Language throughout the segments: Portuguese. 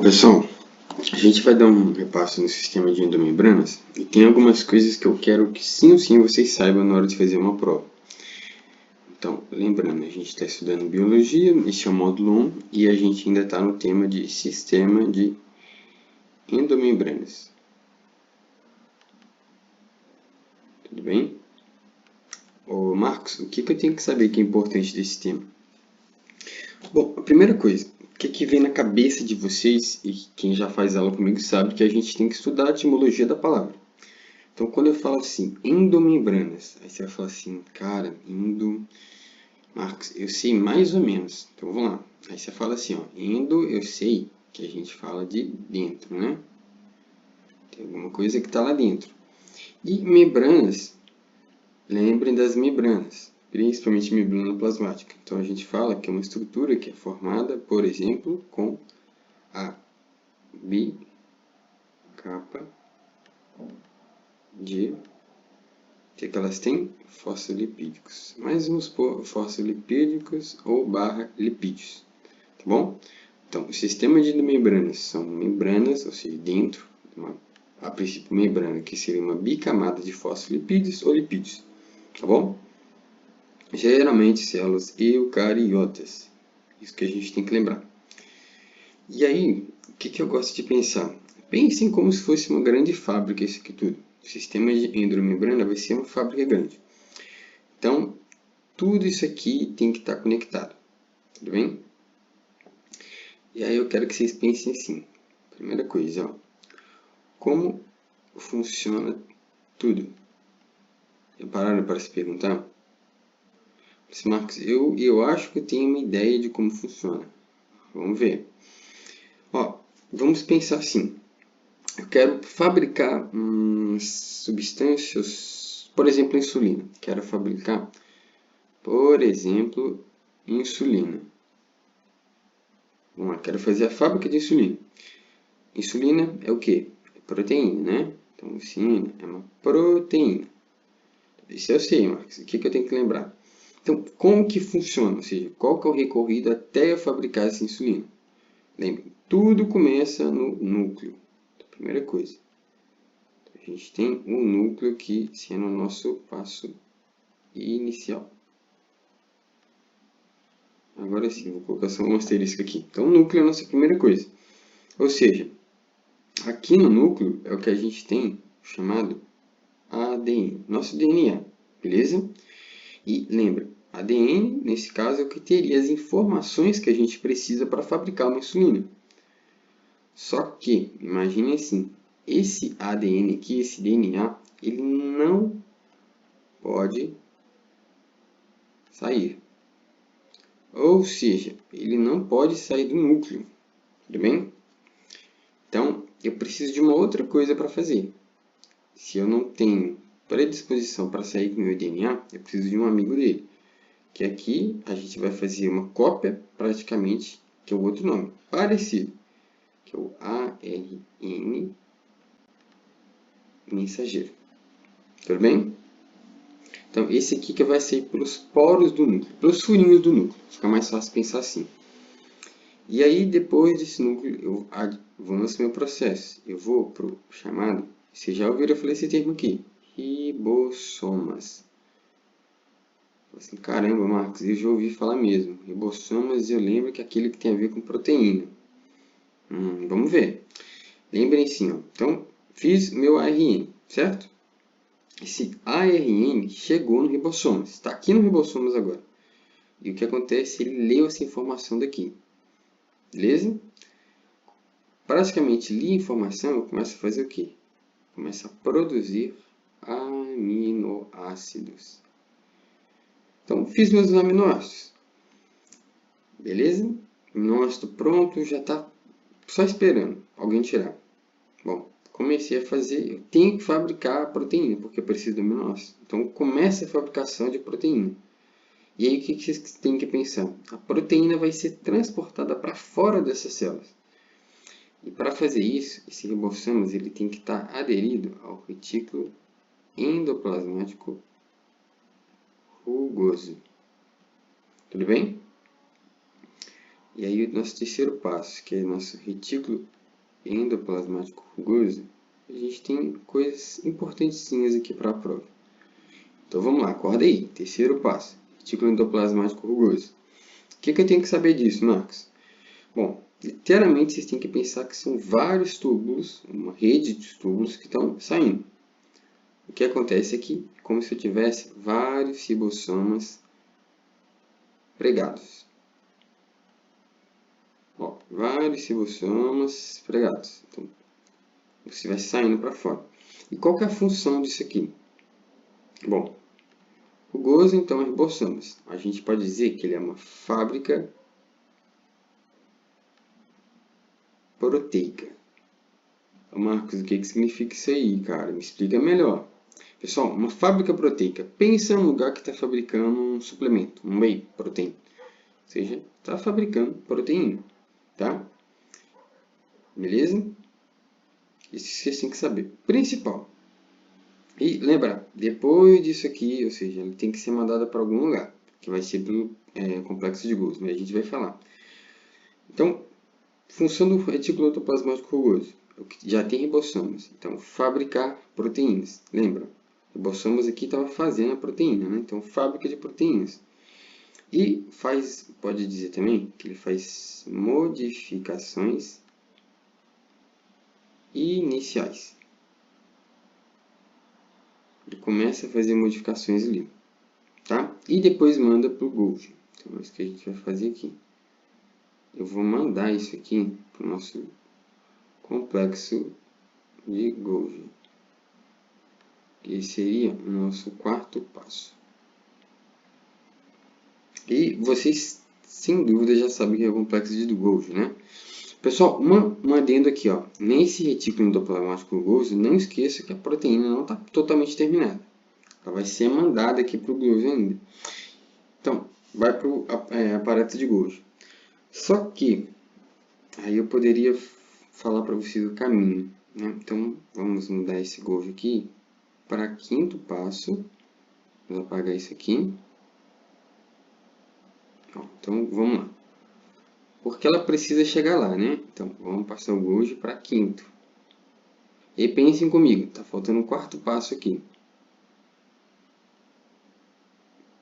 pessoal, a gente vai dar um repasso no sistema de endomembranas e tem algumas coisas que eu quero que sim ou sim vocês saibam na hora de fazer uma prova. Então, lembrando, a gente está estudando biologia, este é o módulo 1 e a gente ainda está no tema de sistema de endomembranas. Tudo bem? Ô Marcos, o que eu tenho que saber que é importante desse tema? Bom, a primeira coisa, o que vem na cabeça de vocês, e quem já faz aula comigo sabe que a gente tem que estudar a etimologia da palavra. Então, quando eu falo assim, endomembranas, aí você vai falar assim, cara, Marcos, eu sei mais ou menos. Então, vamos lá. Aí você fala assim, ó, endo, eu sei que a gente fala de dentro, né? Tem alguma coisa que está lá dentro. E membranas, lembrem das membranas, principalmente membrana plasmática. Então, a gente fala que é uma estrutura que é formada, por exemplo, com a bicapa de... O que elas têm? Fosfolipídicos. Mas vamos por fosfolipídicos ou barra lipídios. Tá bom? Então, o sistema de membranas são membranas, ou seja, dentro, a princípio membrana, que seria uma bicamada de fosfolipídios ou lipídios. Tá bom? Geralmente células eucariotas. Isso que a gente tem que lembrar. E aí, o que eu gosto de pensar? Pensem como se fosse uma grande fábrica isso aqui tudo. O sistema de endomembrana vai ser uma fábrica grande. Então, tudo isso aqui tem que estar conectado. Tudo bem? E aí eu quero que vocês pensem assim. Primeira coisa, ó, como funciona tudo? Já pararam para se perguntar? Marcos, eu acho que eu tenho uma ideia de como funciona. Vamos ver. Ó, vamos pensar assim. Eu quero fabricar substâncias, por exemplo, insulina. Quero fabricar, por exemplo, insulina. Vamos lá, quero fazer a fábrica de insulina. Insulina é o quê? É proteína, né? Então, insulina é uma proteína. Isso eu sei, Marcos. O que eu tenho que lembrar? Então, como que funciona? Ou seja, qual que é o recorrido até eu fabricar essa insulina? Lembrem, tudo começa no núcleo. Primeira coisa. A gente tem um núcleo aqui sendo o nosso passo inicial. Agora sim, vou colocar só um asterisco aqui. Então, o núcleo é a nossa primeira coisa. Ou seja, aqui no núcleo é o que a gente tem chamado ADN, nosso DNA, beleza? E lembra, ADN, nesse caso, é o que teria as informações que a gente precisa para fabricar uma insulina. Só que, imagine assim, esse ADN aqui, esse DNA, ele não pode sair. Ou seja, ele não pode sair do núcleo, tudo bem? Então, eu preciso de uma outra coisa para fazer. Se eu não tenho predisposição para sair com o meu DNA, eu preciso de um amigo dele. Que aqui a gente vai fazer uma cópia, praticamente, que é o outro nome, parecido, que é o ARN mensageiro. Tudo bem? Então, esse aqui que vai sair pelos poros do núcleo, pelos furinhos do núcleo. Fica mais fácil pensar assim. E aí, depois desse núcleo, eu avanço meu processo. Eu vou para o chamado, vocês já ouviram eu falar esse termo aqui, ribossomas. Assim, caramba, Marcos, eu já ouvi falar mesmo. Ribossomas, eu lembro que é aquele que tem a ver com proteína. Vamos ver. Lembrem assim, ó. Então, fiz meu ARN, certo? Esse ARN chegou no ribossomas. Está aqui no ribossomas agora. E o que acontece? Ele leu essa informação daqui. Beleza? Praticamente li a informação, eu começo a fazer o quê? Começo a produzir aminoácidos. Então, fiz meus aminoácidos. Beleza? Aminoácido pronto, já está só esperando alguém tirar. Bom, comecei a fazer, eu tenho que fabricar a proteína, porque eu preciso do aminoácido. Então, começa a fabricação de proteína. E aí, o que vocês têm que pensar? A proteína vai ser transportada para fora dessas células. E para fazer isso, esse ribossomas ele tem que estar aderido ao retículo endoplasmático rugoso. Tudo bem? E aí o nosso terceiro passo, que é o nosso retículo endoplasmático rugoso, a gente tem coisas importantezinhas aqui para a prova. Então vamos lá, acorda aí. Terceiro passo, retículo endoplasmático rugoso. O que eu tenho que saber disso, Marcos? Bom, literalmente vocês têm que pensar que são vários túbulos, uma rede de túbulos que estão saindo. O que acontece aqui é como se eu tivesse vários ribossomas pregados. Ó, vários ribossomas pregados. Então, você vai saindo para fora. E qual que é a função disso aqui? Bom, rugoso, então, é ribossomas. A gente pode dizer que ele é uma fábrica proteica. Marcos, o que significa isso aí, cara? Me explica melhor. Pessoal, uma fábrica proteica. Pensa num lugar que está fabricando um suplemento, um whey protein. Ou seja, está fabricando proteína, tá? Beleza? Isso vocês têm que saber. Principal. E lembrar, depois disso aqui, ou seja, ele tem que ser mandado para algum lugar, que vai ser pelo complexo de Golgi, mas a gente vai falar. Então, função do retículo endoplasmático rugoso, já tem ribossomas. Então, fabricar proteínas. Lembra? Ribossomas aqui estava fazendo a proteína, né? Então, fábrica de proteínas. E faz, pode dizer também, que ele faz modificações iniciais. Ele começa a fazer modificações ali, tá? E depois manda para o Golgi. Então, é isso que a gente vai fazer aqui. Eu vou mandar isso aqui para o nosso complexo de Golgi, que seria o nosso quarto passo. E vocês, sem dúvida, já sabem que é o complexo de Golgi, né? Pessoal, um adendo aqui, ó. Nesse retículo endoplasmático rugoso, não esqueça que a proteína não está totalmente terminada. Ela vai ser mandada aqui para o Golgi ainda. Então, vai para o aparato de Golgi. Só que, aí eu poderia falar para vocês o caminho, né? Então, vamos mudar esse Golgi aqui para quinto passo. Vou apagar isso aqui. Então, vamos lá. Porque ela precisa chegar lá, né? Então, vamos passar o Golgi para quinto. E pensem comigo, tá faltando um quarto passo aqui.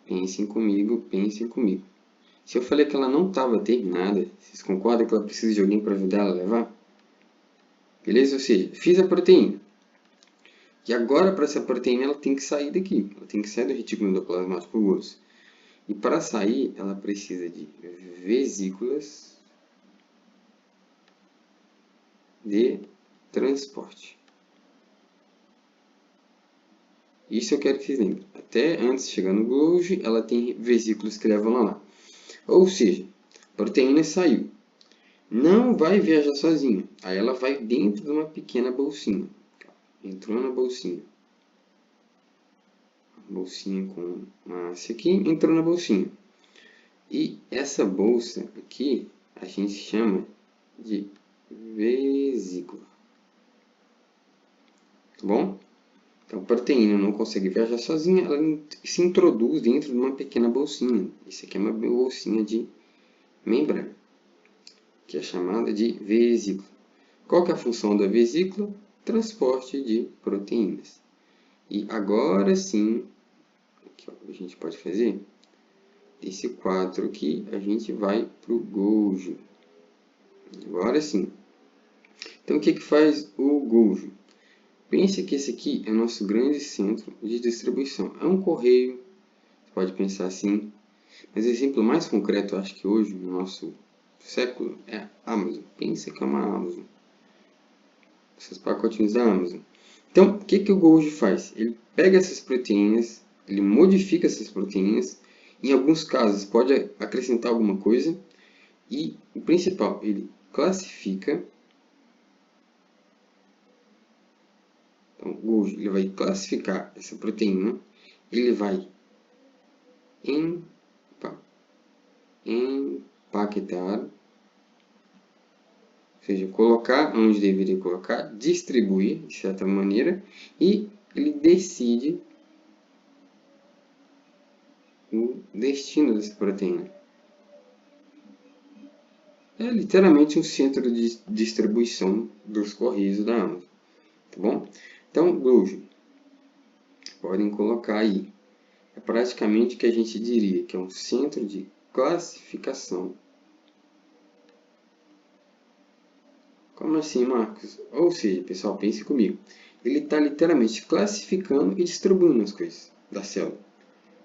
Pensem comigo, pensem comigo. Se eu falei que ela não estava terminada, vocês concordam que ela precisa de alguém para ajudar ela a levar? Beleza? Ou seja, fiz a proteína. E agora, para essa proteína, ela tem que sair daqui. Ela tem que sair do retículo endoplasmático rugoso. E para sair, ela precisa de vesículas de transporte. Isso eu quero que vocês lembrem. Até antes de chegar no Golgi, ela tem vesículas que levam ela lá. Ou seja, a proteína saiu. Não vai viajar sozinha. Aí ela vai dentro de uma pequena bolsinha. Entrou na bolsinha. Bolsinha com massa aqui. Entrou na bolsinha. E essa bolsa aqui a gente chama de vesícula. Tá bom? Então, a proteína não consegue viajar sozinha, ela se introduz dentro de uma pequena bolsinha. Isso aqui é uma bolsinha de membrana, que é chamada de vesícula. Qual que é a função da vesícula? Transporte de proteínas. E agora sim, aqui, ó, a gente pode fazer esse 4 aqui, a gente vai para o Golgi. Agora sim. Então, o que faz o Golgi? Pense que esse aqui é o nosso grande centro de distribuição. É um correio, você pode pensar assim. Mas o exemplo mais concreto, eu acho que hoje, no nosso século, é a Amazon. Pensa que é uma Amazon. Esses pacotinhos da Amazon. Então, o que o Golgi faz? Ele pega essas proteínas, ele modifica essas proteínas. Em alguns casos, pode acrescentar alguma coisa. E, o principal, ele classifica. Então, o Golgi ele vai classificar essa proteína, ele vai empaquetar, ou seja, colocar onde deveria colocar, distribuir de certa maneira, e ele decide o destino dessa proteína. é literalmente um centro de distribuição dos Correios da Amazon, tá bom? Então, Golgi, podem colocar aí. É praticamente o que a gente diria que é um centro de classificação. Como assim, Marcos? Ou seja, pessoal, pense comigo. Ele está literalmente classificando e distribuindo as coisas da célula.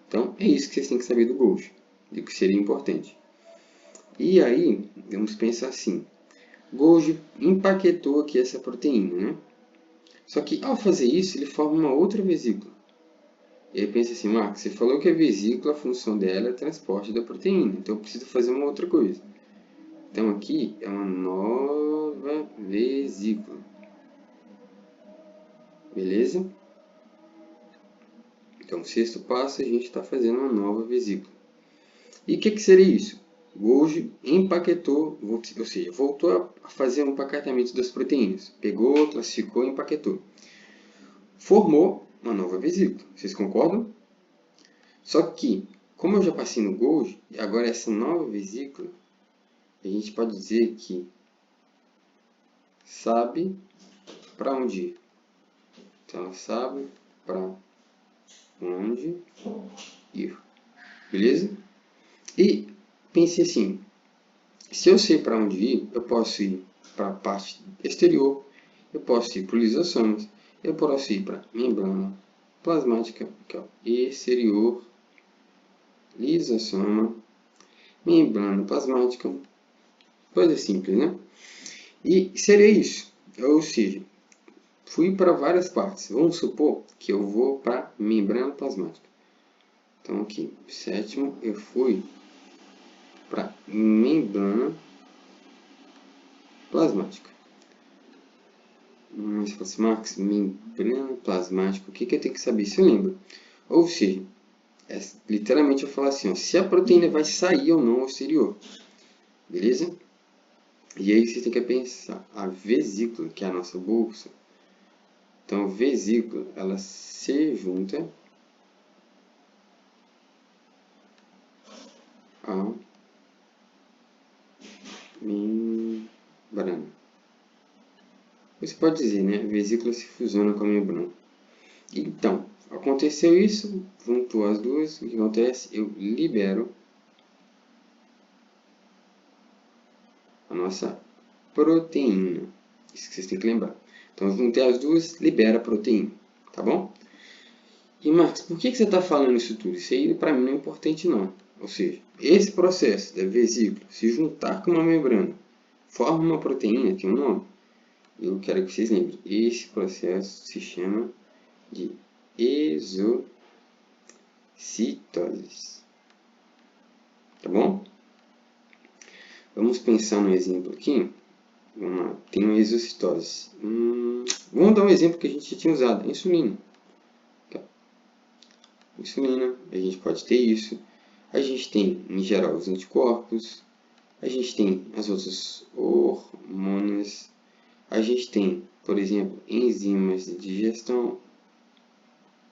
Então, é isso que vocês têm que saber do Golgi, e que seria importante. E aí, vamos pensar assim. Golgi empaquetou aqui essa proteína, né? Só que, ao fazer isso, ele forma uma outra vesícula. E aí pensa assim, Marcos, você falou que a vesícula, a função dela é transporte da proteína. Então, eu preciso fazer uma outra coisa. Então, aqui é uma nova vesícula. Beleza? Então, o sexto passo, a gente está fazendo uma nova vesícula. E o que seria isso? Golgi empaquetou, ou seja, voltou a fazer um empaquetamento das proteínas. Pegou, classificou e empaquetou. Formou uma nova vesícula. Vocês concordam? Só que, como eu já passei no Golgi, e agora essa nova vesícula, a gente pode dizer que sabe para onde ir. Então, ela sabe para onde ir. Beleza? E pense assim, se eu sei para onde ir, eu posso ir para a parte exterior, eu posso ir para o lisossomas, eu posso ir para a membrana plasmática, que é o exterior, lisossoma, membrana plasmática, coisa simples, né? E seria isso, ou seja, fui para várias partes. Vamos supor que eu vou para a membrana plasmática. Então aqui, sétimo, eu fui para membrana plasmática. Mas fala assim, Marcos, membrana plasmática, o que eu tenho que saber? Se eu lembro. Ou seja, literalmente eu falo assim, ó, se a proteína vai sair ou não ao exterior. Beleza? E aí você tem que pensar, a vesícula, que é a nossa bolsa. Então, a vesícula, ela se junta à membrana. Você pode dizer, né? A vesícula se fusiona com a membrana. Então, aconteceu isso, juntou as duas, o que acontece? Eu libero a nossa proteína. Isso que vocês têm que lembrar. Então, juntei as duas, libera a proteína. Tá bom? E, Marcos, por que você está falando isso tudo? Isso aí, para mim, não é importante, não. Ou seja, esse processo da vesícula se juntar com uma membrana, forma uma proteína, tem um nome. Eu quero que vocês lembrem. Esse processo se chama de exocitose. Tá bom? Vamos pensar no exemplo aqui. Vamos lá. Tem uma exocitose. Vamos dar um exemplo que a gente já tinha usado. A insulina. Insulina, a gente pode ter isso. A gente tem, em geral, os anticorpos. A gente tem as outras hormonas. A gente tem, por exemplo, enzimas de digestão.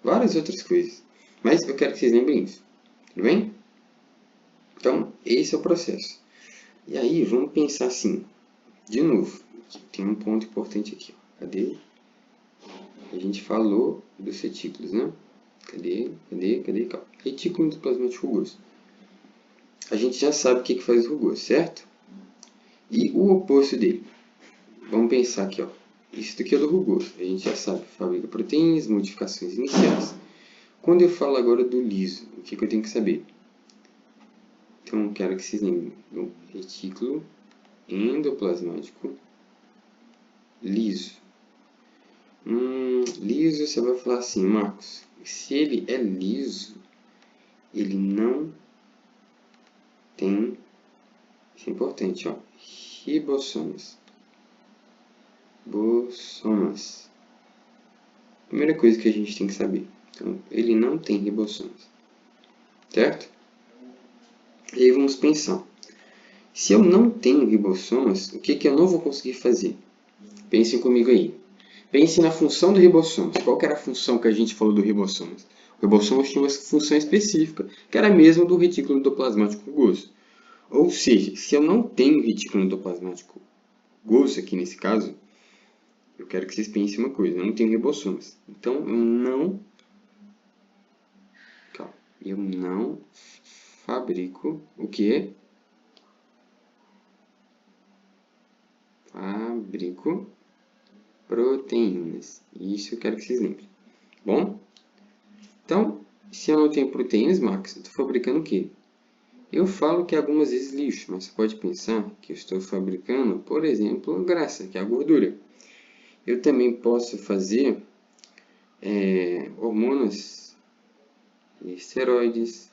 Várias outras coisas. Mas eu quero que vocês lembrem isso. Tudo bem? Então, esse é o processo. E aí, vamos pensar assim. De novo, tem um ponto importante aqui. Ó. Cadê? A gente falou dos retículos, né? Cadê? Retículo endoplasmático rugoso. A gente já sabe o que faz o rugoso, certo? E o oposto dele. Vamos pensar aqui, ó. Isso daqui é do rugoso. A gente já sabe. Fabrica proteínas, modificações iniciais. Quando eu falo agora do liso, o que eu tenho que saber? Então, quero que vocês lembrem do retículo endoplasmático liso. Liso, você vai falar assim, Marcos, se ele é liso, ele não tem, isso é importante, ó, ribossomas. Primeira coisa que a gente tem que saber. Então, ele não tem ribossomas. Certo? E aí vamos pensar. Se eu não tenho ribossomas, o que eu não vou conseguir fazer? Pensem comigo aí. Pense na função do ribossomas. Qual que era a função que a gente falou do ribossomas? O ribossomas tinha uma função específica, que era a mesma do retículo endoplasmático rugoso. Ou seja, se eu não tenho retículo endoplasmático grosso aqui nesse caso, eu quero que vocês pensem uma coisa, eu não tenho ribossomas. Então, eu não fabrico o quê? Fabrico proteínas. Isso eu quero que vocês lembrem. Bom? Então, se eu não tenho proteínas, Marcos, eu estou fabricando o quê? Eu falo que algumas vezes lixo, mas você pode pensar que eu estou fabricando, por exemplo, graxa, que é a gordura. Eu também posso fazer hormônios e esteroides.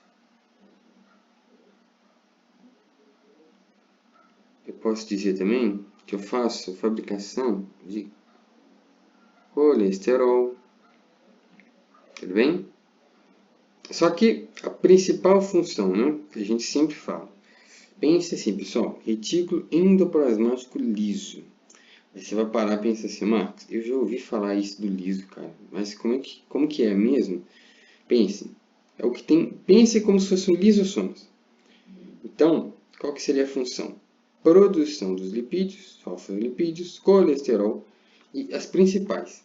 Eu posso dizer também que eu faço fabricação de colesterol. Tudo bem? Só que a principal função, né, que a gente sempre fala. Pense assim, pessoal, retículo endoplasmático liso. Aí você vai parar e pensar assim, Marcos, eu já ouvi falar isso do liso, cara, mas como que é mesmo? Pense, é o que tem, pense como se fosse um lisossomos. Então, qual que seria a função? Produção dos lipídios, fosfolipídios, colesterol e as principais.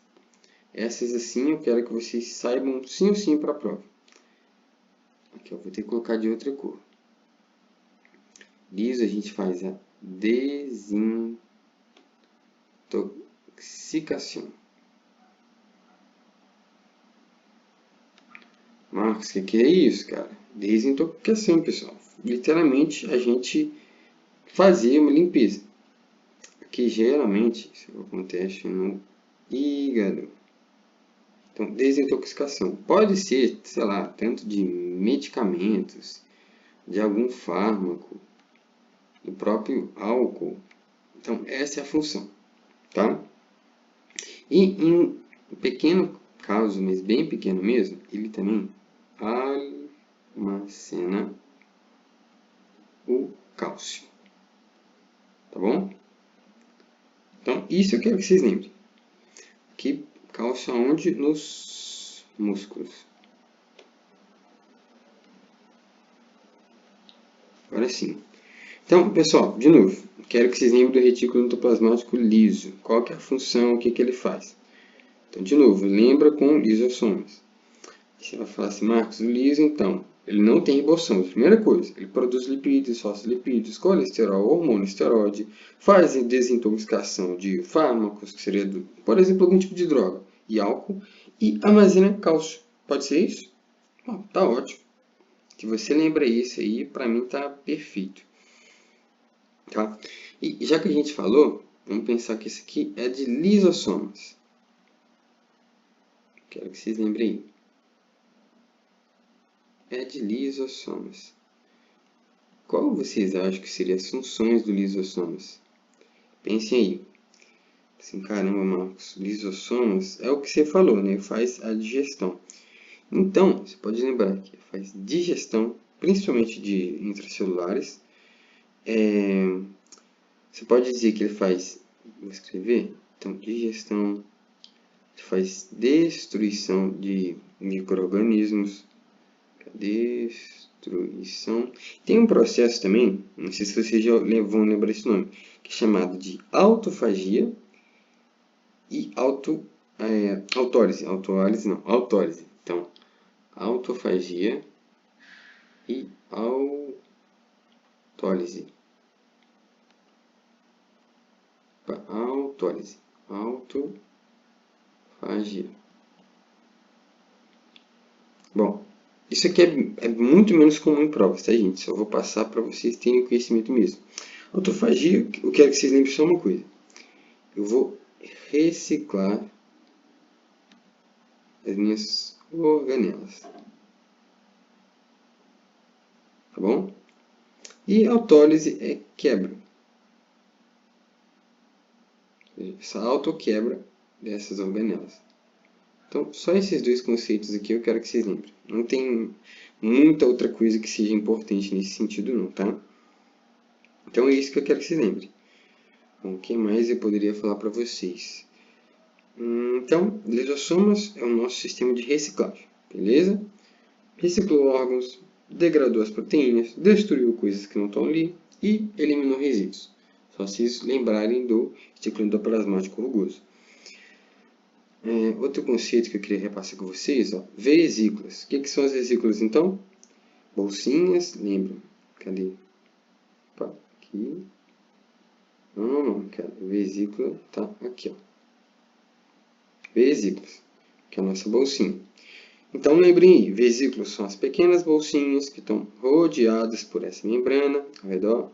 Essas assim eu quero que vocês saibam sim ou sim para a prova. Aqui eu vou ter que colocar de outra cor. Liso a gente faz a desintoxicação. Marcos, o que é isso, cara? Desintoxicação, pessoal. Literalmente, a gente fazia uma limpeza. Que geralmente isso acontece no hígado. Então, desintoxicação. Pode ser, sei lá, tanto de medicamentos, de algum fármaco, do próprio álcool. Então, essa é a função, tá? E em um pequeno caso, mas bem pequeno mesmo, ele também armazena o cálcio. Tá bom? Então, isso eu quero que vocês lembrem. Que cálcio aonde? Nos músculos. Agora sim. Então, pessoal, de novo, quero que vocês lembrem do retículo endoplasmático liso. Qual que é a função, o que, que ele faz? Então, de novo, lembra com lisossomos. Você vai falar assim, Marcos, o liso, então, ele não tem ribossomos. Primeira coisa, ele produz lipídios, fosfolipídios, colesterol, hormônio, esteroide, faz desintoxicação de fármacos, que seria, por exemplo, algum tipo de droga, e álcool, e armazena cálcio. Pode ser isso? Tá ótimo. Se você lembra isso aí, para mim tá perfeito. Tá? E já que a gente falou, vamos pensar que isso aqui é de lisossomos. Quero que vocês lembrem aí. É de lisossomos. Qual vocês acham que seriam as funções do lisossomos? Pensem aí. Assim, caramba, Marcos, lisossomos é o que você falou, né? Faz a digestão. Então, você pode lembrar que faz digestão, principalmente de intracelulares. Você pode dizer que ele faz, vou escrever, então, digestão, faz destruição de micro-organismos, destruição. Tem um processo também, não sei se vocês já vão lembrar esse nome, que é chamado de autofagia e autólise. Autólise não, autólise. Então, autofagia e autólise. Autólise. Autofagia. Bom, isso aqui é muito menos comum em provas, tá, gente? Só vou passar para vocês terem conhecimento mesmo. Autofagia, eu quero que vocês lembrem só uma coisa. Eu vou reciclar as minhas organelas. Tá bom? E autólise é quebra. Essa autoquebra dessas organelas. Então, só esses dois conceitos aqui eu quero que vocês lembrem. Não tem muita outra coisa que seja importante nesse sentido não, tá? Então é isso que eu quero que vocês lembrem. Bom, o que mais eu poderia falar para vocês? Então, lisossomas é o nosso sistema de reciclagem, beleza? Reciclou órgãos, degradou as proteínas, destruiu coisas que não estão ali, e eliminou resíduos. Só vocês lembrarem do retículo endoplasmático rugoso. Outro conceito que eu queria repassar com vocês, ó, vesículas. O que são as vesículas, então? Bolsinhas, lembram? Cadê? Opa, aqui. Não, cara. Vesícula tá aqui, ó. Vesículas, que é a nossa bolsinha. Então, lembrem aí, vesículas são as pequenas bolsinhas que estão rodeadas por essa membrana ao redor.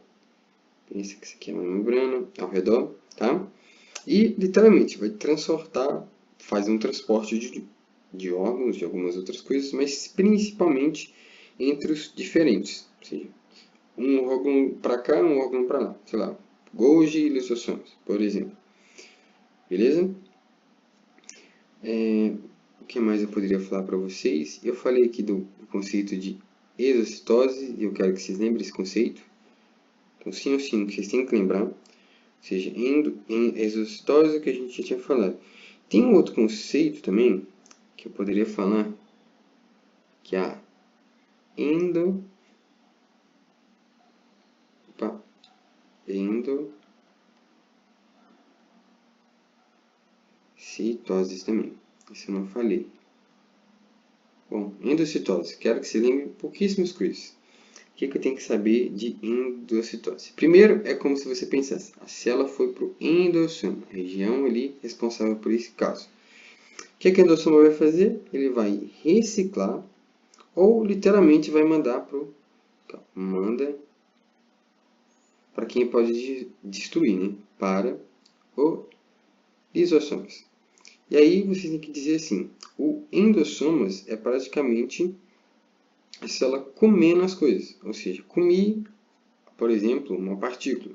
Pensa que isso aqui é uma membrana ao redor, tá? E, literalmente, vai transportar, faz um transporte de órgãos, de algumas outras coisas, mas principalmente entre os diferentes. Ou seja, um órgão para cá, um órgão para lá. Sei lá, Golgi e lisossomos, por exemplo. Beleza? O que mais eu poderia falar para vocês? Eu falei aqui do conceito de exocitose, e eu quero que vocês lembrem esse conceito. Então, sim ou sim, vocês têm que lembrar. Ou seja, em exocitose, que a gente já tinha falado. Tem um outro conceito também, que eu poderia falar, que é a endocitose também. Isso eu não falei. Bom, endocitose. Quero que você lembre pouquíssimas coisas. O que eu tenho que saber de endocitose? Primeiro, é como se você pensasse. A célula foi para o endossoma, a região ali responsável por esse caso. O que o endossoma vai fazer? Ele vai reciclar ou literalmente vai mandar para quem pode destruir, né? Para o lisossomas. E aí vocês têm que dizer assim, o endossomas é praticamente a célula comendo as coisas. Ou seja, comi, por exemplo, uma partícula.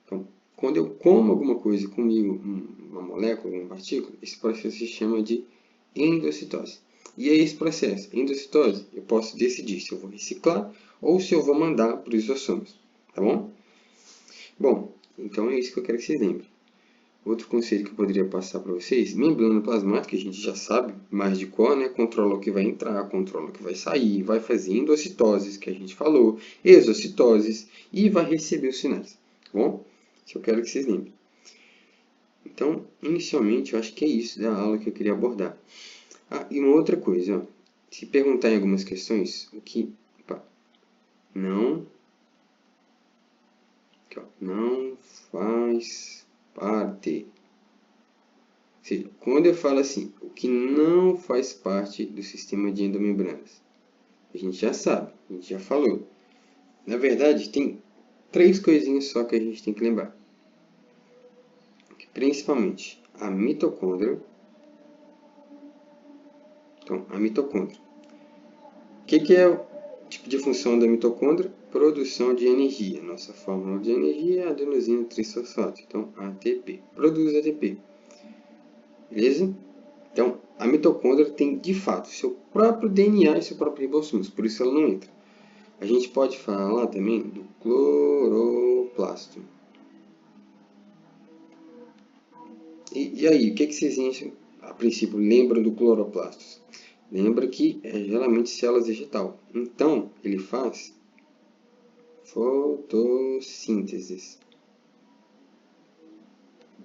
Então, quando eu como alguma coisa comigo, uma molécula, uma partícula, esse processo se chama de endocitose. E é esse processo, endocitose, eu posso decidir se eu vou reciclar ou se eu vou mandar para os lisossomos. Tá bom? Bom, então é isso que eu quero que vocês lembrem. Outro conceito que eu poderia passar para vocês, membrana plasmática, a gente já sabe mais de cor, né? Controla o que vai entrar, controla o que vai sair, vai fazer endocitoses, que a gente falou, exocitoses, e vai receber os sinais. Tá bom? Isso eu quero que vocês lembrem. Então, inicialmente, eu acho que é isso da aula que eu queria abordar. E uma outra coisa, ó, se perguntar em algumas questões, o que não faz parte. Ou seja, quando eu falo assim, o que não faz parte do sistema de endomembranas, a gente já sabe, a gente já falou. Na verdade, tem 3 coisinhas só que a gente tem que lembrar. Principalmente a mitocôndria. Então, a mitocôndria. O que é o tipo de função da mitocôndria? Produção de energia. Nossa fórmula de energia é adenosina trifosfato. Então, ATP. Produz ATP. Beleza? Então, a mitocôndria tem, de fato, seu próprio DNA e seu próprio ribossomos. Por isso ela não entra. A gente pode falar também do cloroplasto. E aí, o que vocês, a princípio, lembram do cloroplasto? Lembra que é geralmente células vegetal. Então, ele faz fotossíntese.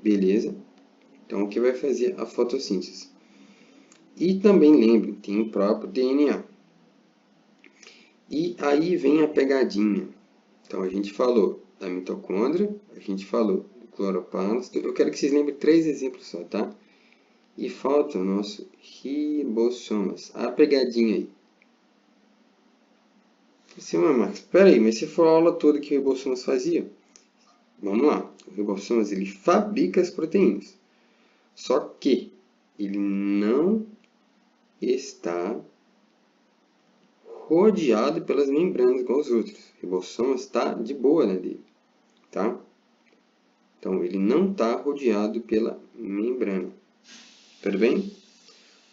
Beleza? Então, o que vai fazer a fotossíntese? E também lembre, tem o próprio DNA. E aí vem a pegadinha. Então, a gente falou da mitocôndria, a gente falou do cloroplasto. Eu quero que vocês lembrem 3 exemplos só, tá? E falta o nosso ribossomas. A pegadinha aí. Assim, Marcos, espera aí, mas se for a aula toda que o ribossomas fazia? Vamos lá. O ribossomas, ele fabrica as proteínas. Só que ele não está rodeado pelas membranas igual os outros. O ribossomas está de boa, né, dele, tá? Então, ele não está rodeado pela membrana. Tudo bem?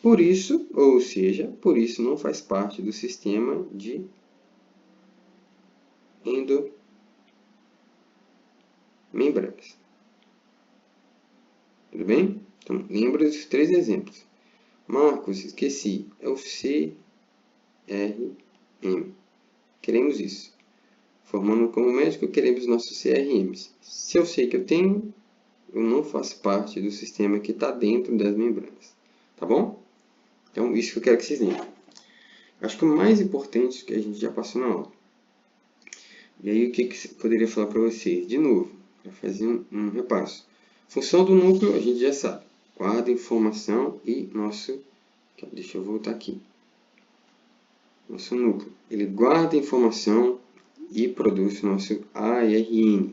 Por isso, ou seja, por isso não faz parte do sistema de endomembranas. Tudo bem? Então, lembra dos 3 exemplos. Marcos, esqueci. É o CRM. Queremos isso. formando como médico, queremos nossos CRMs. Se eu sei que eu tenho, eu não faço parte do sistema que está dentro das membranas. Tá bom? Então, isso que eu quero que vocês lembrem. Acho que o mais importante que a gente já passou na aula. E aí, o que eu poderia falar para vocês? De novo, para fazer um repasso. Função do núcleo, a gente já sabe. Guarda informação e nosso... Deixa eu voltar aqui. Nosso núcleo. Ele guarda informação e produz o nosso ARN,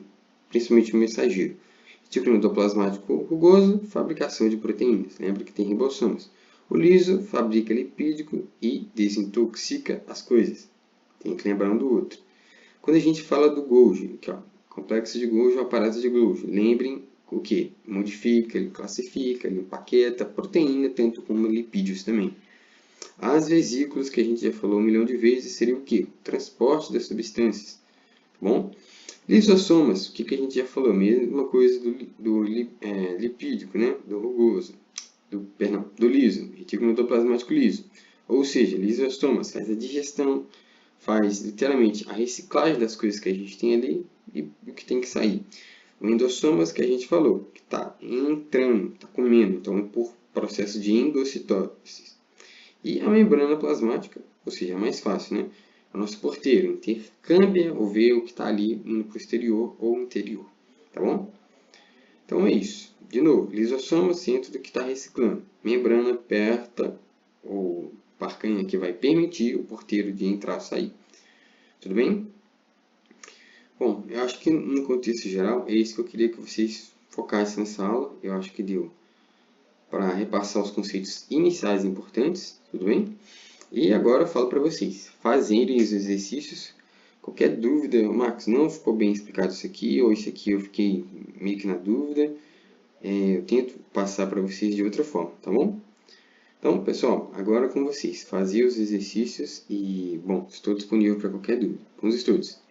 principalmente o mensageiro. Retículo endoplasmático rugoso, fabricação de proteínas. Lembra que tem ribossomos. O liso fabrica lipídico e desintoxica as coisas. Tem que lembrar um do outro. Quando a gente fala do Golgi, aqui, ó, complexo de Golgi ou aparato de Golgi, lembrem o que? Modifica, ele classifica, ele empaqueta proteína, tanto como lipídios também. As vesículas, que a gente já falou 1 milhão de vezes, seria o que? O transporte das substâncias. Tá bom? Lisossomas, o que a gente já falou? Mesma coisa do lipídico, né? Do rugoso, do liso, retículo endoplasmático liso. Ou seja, lisossomas faz a digestão, faz literalmente a reciclagem das coisas que a gente tem ali e o que tem que sair. O endossomas que a gente falou, que está entrando, está comendo, então por processo de endocitose. E a membrana plasmática, ou seja, é mais fácil, né? O nosso porteiro intercâmbia ou vê o que está ali indo para o exterior ou interior, tá bom? Então é isso. De novo, lisossoma, centro do que está reciclando. Membrana aperta ou barcanha que vai permitir o porteiro de entrar ou sair. Tudo bem? Bom, eu acho que no contexto geral é isso que eu queria que vocês focassem nessa aula. Eu acho que deu para repassar os conceitos iniciais importantes, tudo bem? E agora eu falo para vocês fazerem os exercícios. Qualquer dúvida, Marcos, não ficou bem explicado isso aqui, ou isso aqui eu fiquei meio que na dúvida, eu tento passar para vocês de outra forma, tá bom? Então, pessoal, agora com vocês, fazer os exercícios e, bom, estou disponível para qualquer dúvida. Bons estudos!